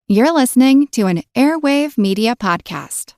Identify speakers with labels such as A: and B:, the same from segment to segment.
A: You're listening to an Airwave Media Podcast.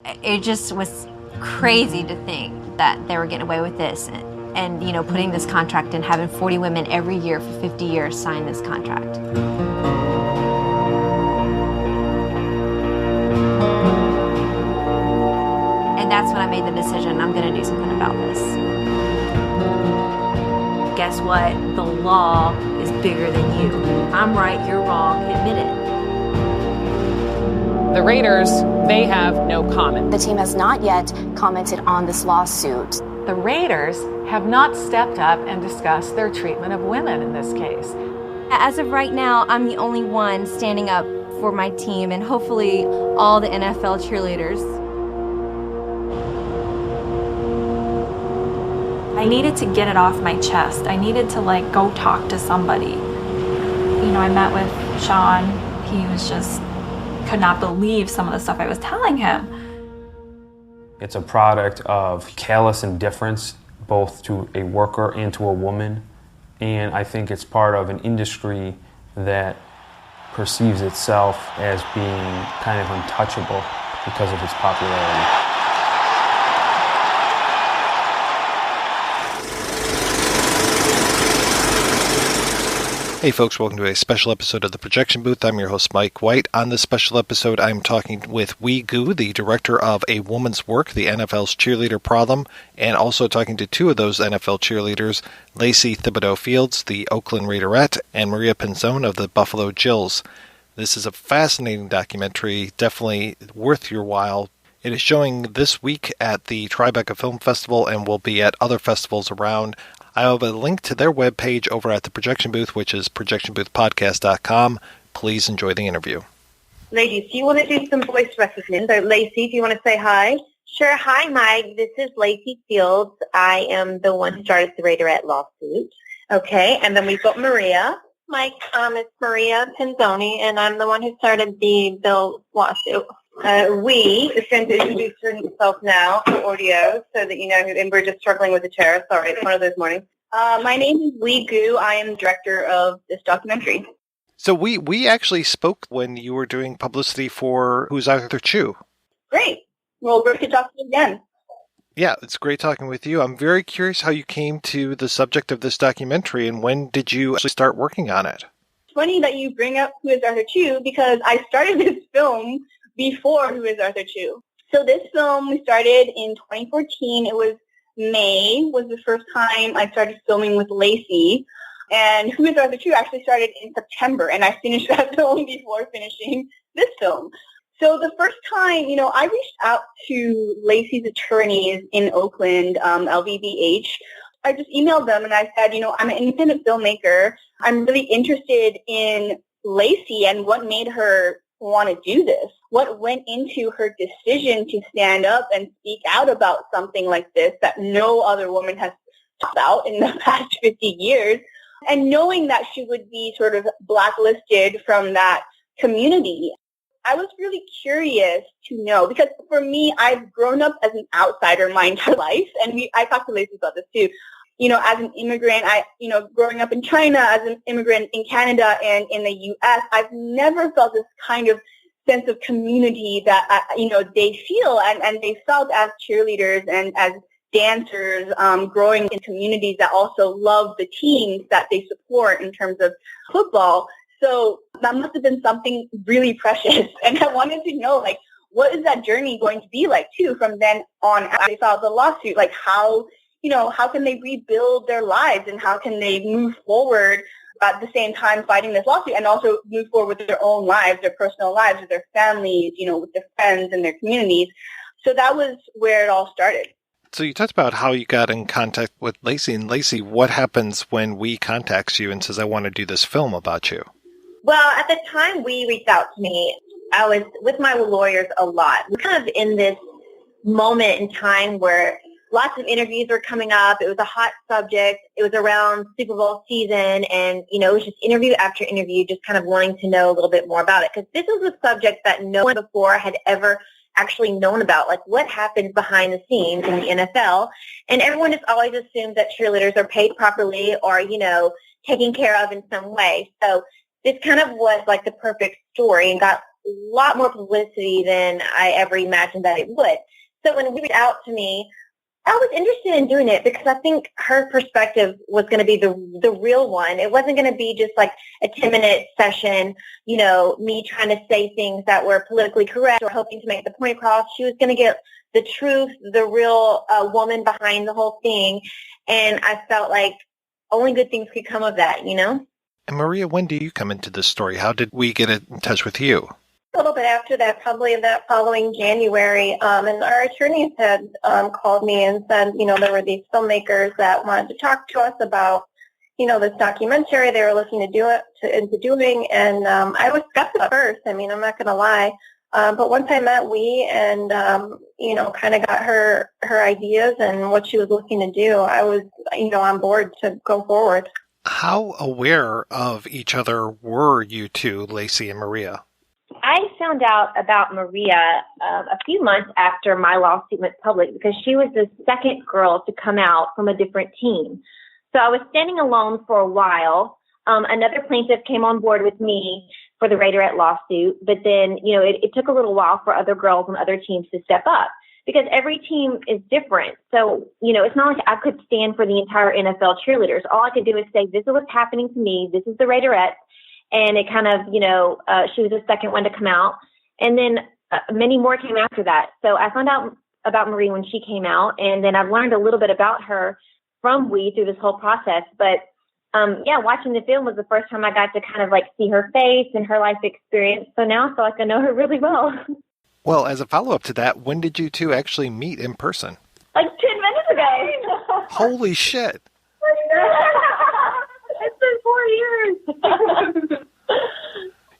B: It just was crazy to think that they were getting away with this and putting this contract and having 40 women every year for 50 years sign this contract. And that's when I made the decision, I'm going to do something about this. Guess what? The law is bigger than you. I'm right, you're wrong, admit it.
C: The Raiders, they have no comment.
D: The team has not yet commented on this lawsuit.
C: The Raiders have not stepped up and discussed their treatment of women in this case.
B: As of right now, I'm the only one standing up for my team and hopefully all the NFL cheerleaders.
E: I needed to get it off my chest. I needed to go talk to somebody. I met with Sean. He was just could not believe some of the stuff I was telling him.
F: It's a product of callous indifference, both to a worker and to a woman. And I think it's part of an industry that perceives itself as being kind of untouchable because of its popularity.
G: Hey folks, welcome to a special episode of The Projection Booth. I'm your host, Mike White. On this special episode, I'm talking with Wee Gu, the director of A Woman's Work, the NFL's Cheerleader Problem, and also talking to two of those NFL cheerleaders, Lacy Thibodeaux-Fields, the Oakland Raiderette, and Maria Pinzone of the Buffalo Jills. This is a fascinating documentary, definitely worth your while. It is showing this week at the Tribeca Film Festival and will be at other festivals around. I have a link to their webpage over at the Projection Booth, which is projectionboothpodcast.com. Please enjoy the interview.
H: Ladies, do you want to do some voice recognition? So, Lacy, do you want to say hi? Sure. Hi, Mike. This is Lacy Fields. I am the one who started the Raiderette lawsuit. Okay. And then we've got Maria. Mike, it's Maria Pinzone, and I'm the one who started the Bill lawsuit. We is going to introduce himself now for audio so that you know who, and we're just struggling with the chair. Sorry, it's one of those mornings. My name is Wee Gu. I am the director of this documentary.
G: So we actually spoke when you were doing publicity for Who's Arthur Chu.
H: Great. Well, we're going to talk to you again.
G: Yeah, it's great talking with you. I'm very curious how you came to the subject of this documentary, and when did you actually start working on it?
H: It's funny that you bring up Who is Arthur Chu because I started this film before Who is Arthur Chu. So this film we started in 2014. It was May was the first time I started filming with Lacy. And Who is Arthur Chu actually started in September, and I finished that film before finishing this film. So the first time, I reached out to Lacy's attorneys in Oakland, LVBH. I just emailed them and I said, I'm an independent filmmaker. I'm really interested in Lacy and what made her want to do this. What went into her decision to stand up and speak out about something like this that no other woman has talked about in the past 50 years, and knowing that she would be sort of blacklisted from that community. I was really curious to know, because for me, I've grown up as an outsider my entire life, and I talked to Lacy about this too. As an immigrant, growing up in China, as an immigrant in Canada and in the U.S., I've never felt this kind of sense of community that, they feel and they felt as cheerleaders and as dancers growing in communities that also love the teams that they support in terms of football. So that must have been something really precious. And I wanted to know, what is that journey going to be like, too, from then on after they filed the lawsuit? How can they rebuild their lives and how can they move forward at the same time fighting this lawsuit and also move forward with their own lives, their personal lives, with their families, with their friends and their communities. So that was where it all started.
G: So you talked about how you got in contact with Lacy. And Lacy, what happens when Wee contacts you and says, I want to do this film about you?
H: Well, at the time Wee reached out to me, I was with my lawyers a lot. We're kind of in this moment in time where lots of interviews were coming up. It was a hot subject. It was around Super Bowl season, and, it was just interview after interview, just kind of wanting to know a little bit more about it. Because this was a subject that no one before had ever actually known about, what happens behind the scenes in the NFL. And everyone just always assumes that cheerleaders are paid properly or, taken care of in some way. So
I: this kind of was like the perfect story and got a lot more publicity than I ever imagined that it would. So when he reached out to me, I was interested in doing it because I think her perspective was going to be the real one. It wasn't going to be just like a 10-minute session, me trying to say things that were politically correct or hoping to make the point across. She was going to get the truth, the real woman behind the whole thing. And I felt like only good things could come of that,
G: And Maria, when do you come into this story? How did we get in touch with you?
I: A little bit after that, probably that following January, and our attorneys had called me and said, there were these filmmakers that wanted to talk to us about, this documentary they were looking into doing, and I was skeptical at first. I mean, I'm not going to lie, but once I met and kind of got her ideas and what she was looking to do, I was, on board to go forward.
G: How aware of each other were you two, Lacy and Maria?
I: I found out about Maria a few months after my lawsuit went public because she was the second girl to come out from a different team. So I was standing alone for a while. Another plaintiff came on board with me for the Raiderette lawsuit, but then, it took a little while for other girls on other teams to step up because every team is different. So, it's not like I could stand for the entire NFL cheerleaders. All I could do is say, this is what's happening to me. This is the Raiderette. And it kind of, she was the second one to come out. And then many more came after that. So I found out about Marie when she came out. And then I've learned a little bit about her from through this whole process. But, watching the film was the first time I got to kind of like see her face and her life experience. So now I feel like I know her really well.
G: Well, as a follow-up to that, when did you two actually meet in person?
I: Like 10 minutes ago.
G: Holy shit.
I: It's been 4 years.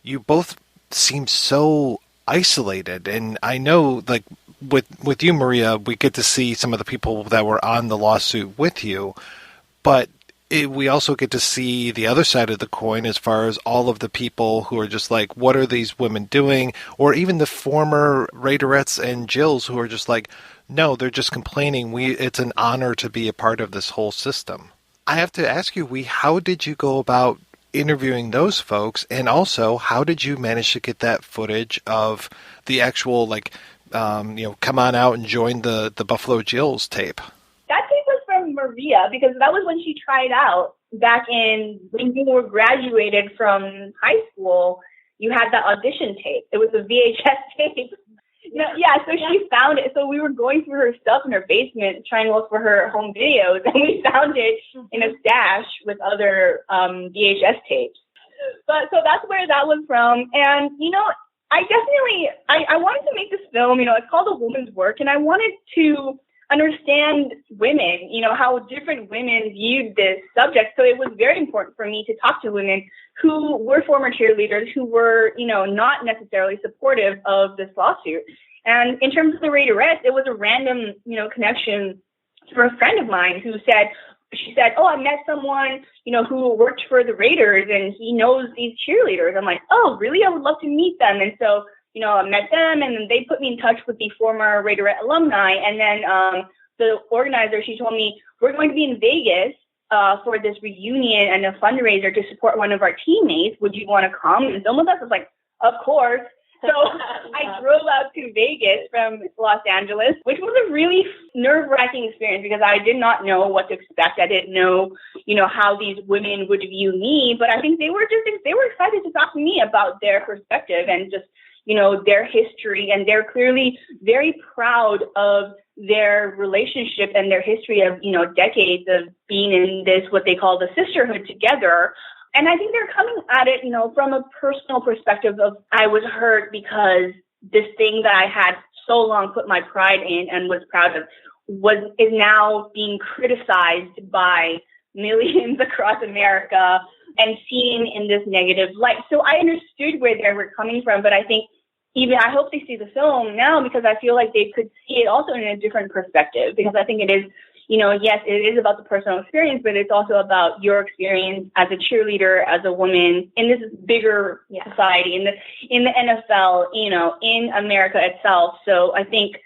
G: You both seem so isolated, and I know, like, with you, Maria, we get to see some of the people that were on the lawsuit with you, but we also get to see the other side of the coin as far as all of the people who are just like, what are these women doing? Or even the former Raiderettes and Jills who are just like, no, they're just complaining. It's an honor to be a part of this whole system. I have to ask you, how did you go about interviewing those folks? And also, how did you manage to get that footage of the actual, come on out and join the Buffalo Jills tape?
H: That tape was from Maria because that was when she tried out back when you were graduated from high school. You had the audition tape. It was a VHS tape. So she found it. So we were going through her stuff in her basement trying to look for her home videos, and we found it in a stash with other VHS tapes. But so that's where that was from. And, I wanted to make this film, it's called A Woman's Work, and I wanted to understand women, how different women viewed this subject. So it was very important for me to talk to women who were former cheerleaders, who were, not necessarily supportive of this lawsuit. And in terms of the Raiderettes, it was a random, connection for a friend of mine she said, oh, I met someone, who worked for the Raiders and he knows these cheerleaders. I'm like, oh, really? I would love to meet them. And so, I met them, and then they put me in touch with the former Raiderette alumni. And then the organizer, she told me, we're going to be in Vegas for this reunion and a fundraiser to support one of our teammates. Would you want to come and film with us? I was like, of course. So I drove out to Vegas from Los Angeles, which was a really nerve-wracking experience because I did not know what to expect. I didn't know, how these women would view me. But I think they were excited to talk to me about their perspective and just, their history. And they're clearly very proud of their relationship and their history of, decades of being in this, what they call the sisterhood together. And I think they're coming at it, from a personal perspective of I was hurt because this thing that I had so long put my pride in and was proud of is now being criticized by millions across America and seen in this negative light. So I understood where they were coming from, but I think I hope they see the film now because I feel like they could see it also in a different perspective because I think it is, yes, it is about the personal experience, but it's also about your experience as a cheerleader, as a woman in this bigger society, in the NFL, in America itself. So I think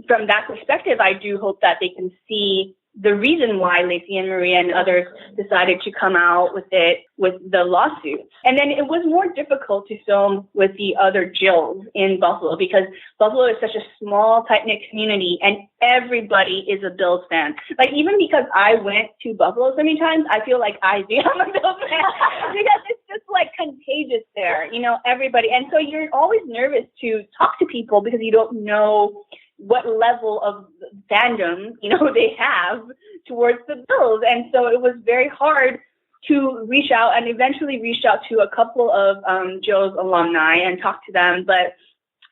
H: from that perspective, I do hope that they can see the reason why Lacy and Maria and others decided to come out with the lawsuit. And then it was more difficult to film with the other Jills in Buffalo because Buffalo is such a small, tight-knit community and everybody is a Bills fan. Like, even because I went to Buffalo so many times, I feel like I'm a Bills fan because it's just like contagious there, you know, everybody. And so you're always nervous to talk to people because you don't know what level of fandom, you know, they have towards the Bills. And so it was very hard to reach out, and eventually reached out to a couple of Jill's alumni and talk to them. But,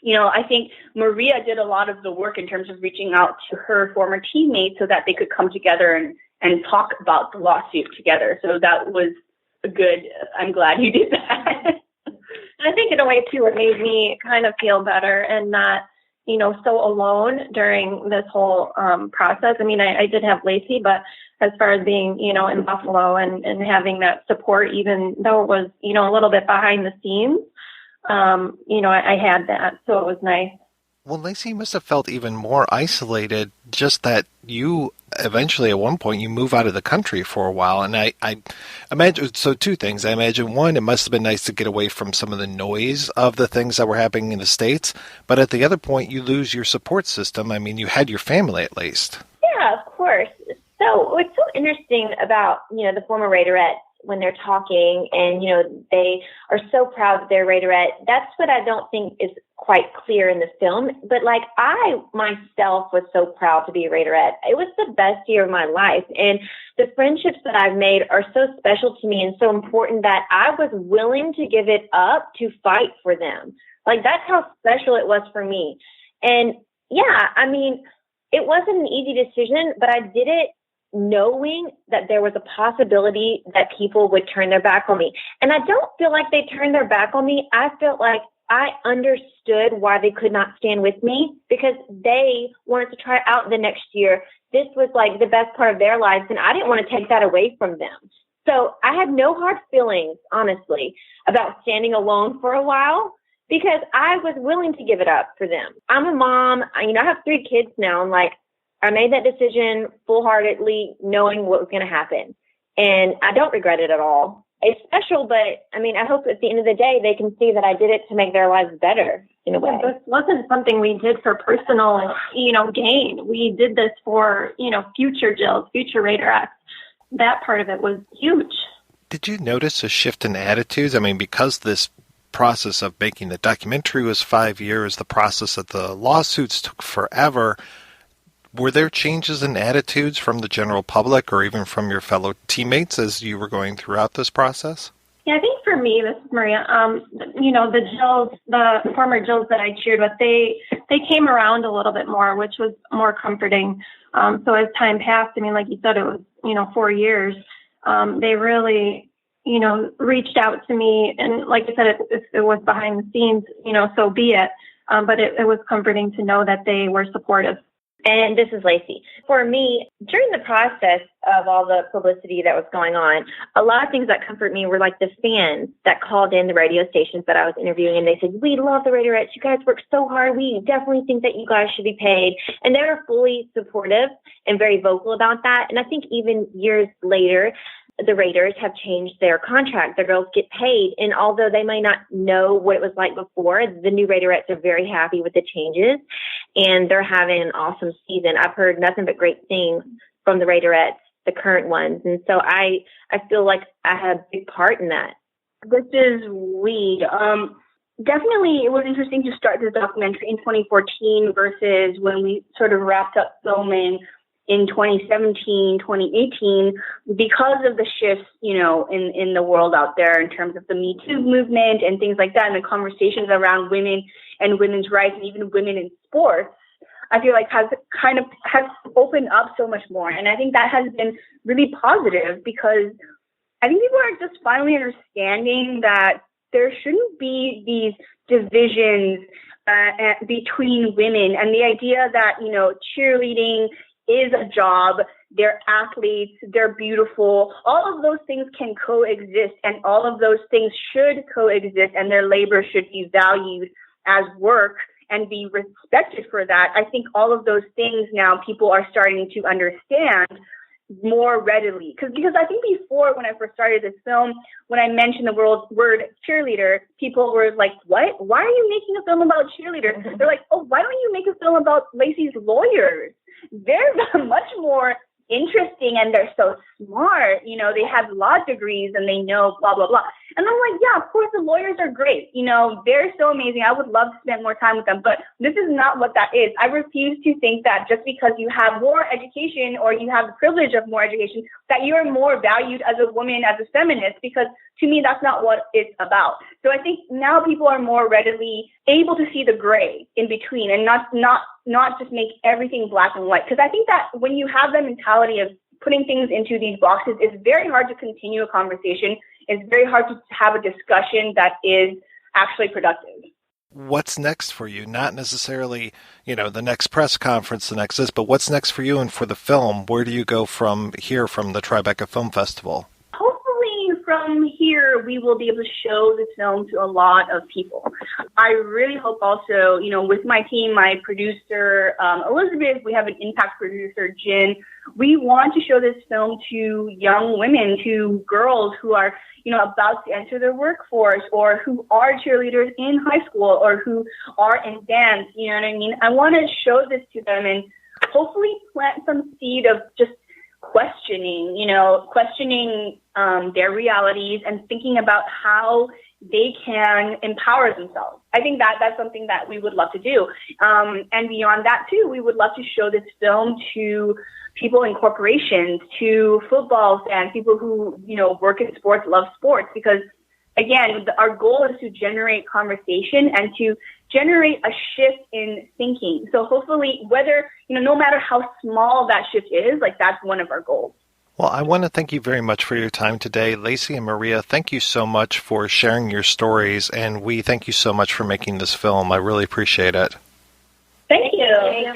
H: you know, I think Maria did a lot of the work in terms of reaching out to her former teammates so that they could come together and talk about the lawsuit together. So that was I'm glad you did that.
E: I think in a way, too, it made me kind of feel better and not, you know, so alone during this whole process. I mean, I did have Lacy, but as far as being, you know, in Buffalo and having that support, even though it was, you know, a little bit behind the scenes, you know, I had that. So it was nice.
G: Well, Lacy must have felt even more isolated, just that you eventually at one point you move out of the country for a while. And I imagine, so two things. I imagine one, it must have been nice to get away from some of the noise of the things that were happening in the States. But at the other point, you lose your support system. I mean, you had your family at least.
I: Yeah, of course. So what's so interesting about, you know, the former Raiderette when they're talking and, you know, they are so proud that they're Raiderette, that's what I don't think is quite clear in the film. But like, I myself was so proud to be a Raiderette. It was the best year of my life. And the friendships that I've made are so special to me and so important that I was willing to give it up to fight for them. Like, that's how special it was for me. And yeah, I mean, it wasn't an easy decision, but I did it knowing that there was a possibility that people would turn their back on me. And I don't feel like they turned their back on me. I felt like I understood why they could not stand with me because they wanted to try out the next year. This was like the best part of their lives, and I didn't want to take that away from them. So I had no hard feelings, honestly, about standing alone for a while because I was willing to give it up for them. I'm a mom. You know, I have 3 kids now. And like, I made that decision full-heartedly, knowing what was going to happen. And I don't regret it at all. It's special, but I mean, I hope at the end of the day, they can see that I did it to make their lives better in a way.
E: This wasn't something we did for personal, you know, gain. We did this for, you know, future Jills, future Raiderettes. That part of it was huge.
G: Did you notice a shift in attitudes? I mean, because this process of making the documentary was 5 years, the process of the lawsuits took forever. Were there changes in attitudes from the general public or even from your fellow teammates as you were going throughout this process?
E: Yeah, I think for me, this is Maria, you know, the Jills, the former Jills that I cheered with, they came around a little bit more, which was more comforting. So as time passed, I mean, like you said, it was, you know, 4 years. They really, you know, reached out to me. And like I said, if it was behind the scenes, you know, so be it. But it was comforting to know that they were supportive.
I: And this is Lacy. For me, during the process of all the publicity that was going on, a lot of things that comfort me were like the fans that called in the radio stations that I was interviewing, and they said, "We love the Raiderettes. You guys work so hard. We definitely think that you guys should be paid." And they were fully supportive and very vocal about that. And I think even years later, the Raiders have changed their contract. Their girls get paid. And although they may not know what it was like before, the new Raiderettes are very happy with the changes and they're having an awesome season. I've heard nothing but great things from the Raiderettes, the current ones. And so I feel like I had a big part in that.
H: This is Weed. Definitely it was interesting to start this documentary in 2014 versus when we sort of wrapped up filming in 2017, 2018, because of the shifts, you know, in the world out there in terms of the Me Too movement and things like that, and the conversations around women and women's rights and even women in sports, I feel like has opened up so much more. And I think that has been really positive because I think people are just finally understanding that there shouldn't be these divisions between women, and the idea that, you know, cheerleading is a job, they're athletes, they're beautiful. All of those things can coexist, and all of those things should coexist, and their labor should be valued as work and be respected for that. I think all of those things now people are starting to understand. more readily. Because I think before, when I first started this film, when I mentioned the word cheerleader, people were like, what? Why are you making a film about cheerleaders? They're like, oh, why don't you make a film about Lacy's lawyers? They're much more interesting and they're so smart. You know, they have law degrees and they know blah, blah, blah. And I'm like, yeah, of course the lawyers are great. You know, they're so amazing. I would love to spend more time with them, but this is not what that is. I refuse to think that just because you have more education or you have the privilege of more education, that you're more valued as a woman, as a feminist, because to me, that's not what it's about. So I think now people are more readily able to see the gray in between and not just make everything black and white. Because I think that when you have the mentality of putting things into these boxes, it's very hard to continue a conversation. It's very hard to have a discussion that is actually productive.
G: What's next for you? Not necessarily, the next press conference, the next this, but what's next for you and for the film? Where do you go from here, from the Tribeca Film Festival?
H: Hopefully from here, we will be able to show this film to a lot of people. I really hope also, with my team, my producer, Elizabeth, we have an impact producer, Jen. We want to show this film to young women, to girls who are, about to enter their workforce or who are cheerleaders in high school or who are in dance. You know what I mean? I want to show this to them and hopefully plant some seed of just questioning their realities and thinking about how they can empower themselves. I think that that's something that we would love to do. And beyond that, too, we would love to show this film to people in corporations, to football fans, people who, work in sports, love sports, because, again, our goal is to generate conversation and to generate a shift in thinking. So hopefully, whether, no matter how small that shift is, that's one of our goals.
G: Well, I want to thank you very much for your time today. Lacy and Maria, thank you so much for sharing your stories, and we thank you so much for making this film. I really appreciate it.
H: Thank you.